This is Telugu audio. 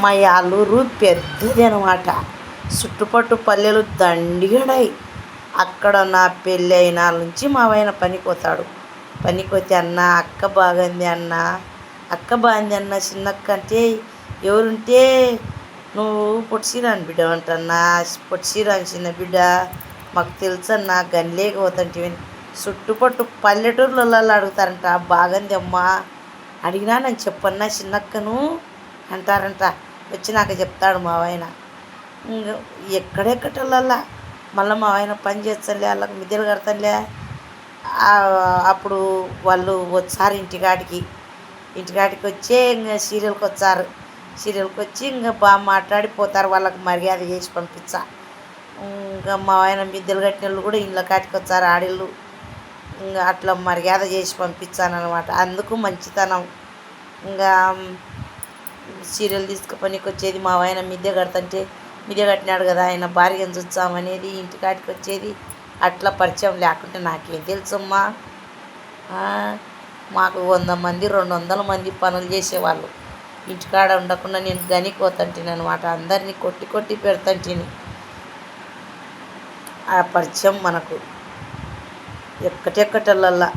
మా యాలూరు పెద్దది అనమాట. చుట్టుపట్టు పల్లెలు దండిగడాయి. అక్కడ నా పెళ్ళి అయిన నుంచి మా ఆయన పనికి పోతాడు. పనికి పోతే అన్న అక్క బాగుంది అన్న, అక్క బాగుంది అన్న, చిన్నక్క అంటే ఎవరుంటే నువ్వు పొట్టిసీరాని బిడ్డ అంటన్నా, పొట్టిసీరాని చిన్న బిడ్డ మాకు తెలుసన్న గనిలేక పోతుంటే చుట్టుపట్టు పల్లెటూర్లలో అడుగుతారంట బాగుంది అమ్మా. అడిగినా నేను చెప్పన్నా చిన్నక్కను అంటారంట. వచ్చినాక చెప్తాడు మా ఆయన. ఇంకా ఎక్కడెక్కటల్లా మళ్ళీ మా ఆయన పని చేస్తానులే, వాళ్ళకి మిద్దెలు కడతానులే. అప్పుడు వాళ్ళు వచ్చారు ఇంటికాడికి వచ్చి ఇంకా సీరియల్కి వచ్చారు. సీరియల్కి వచ్చి ఇంకా బాగా మాట్లాడిపోతారు. వాళ్ళకి మర్యాద చేసి పంపించా. ఇంకా మా ఆయన మిద్దెలు కట్టిన వాళ్ళు కూడా ఇళ్ళ కాటికి వచ్చారు ఆడిళ్ళు. ఇంకా అట్లా మర్యాద చేసి పంపించాను అనమాట. అందుకు మంచితనం. ఇంకా సీరియల్ తీసుకుపనికి వచ్చేది మా ఆయన మిద్దె కడతంటే మిద్దె కట్టినాడు కదా ఆయన భార్యను చూస్తామనేది, ఇంటికాటికి వచ్చేది. అట్లా పరిచయం లేకుంటే నాకేం తెలుసమ్మా. మాకు 100 మంది 200 మంది పనులు చేసేవాళ్ళు. ఇంటికాడ ఉండకుండా నేను గనిపోతుంటాను అనమాట. అందరినీ కొట్టి కొట్టి పెడతంటిని. ఆ పరిచయం మనకు ఎక్కటెక్కటలల్లా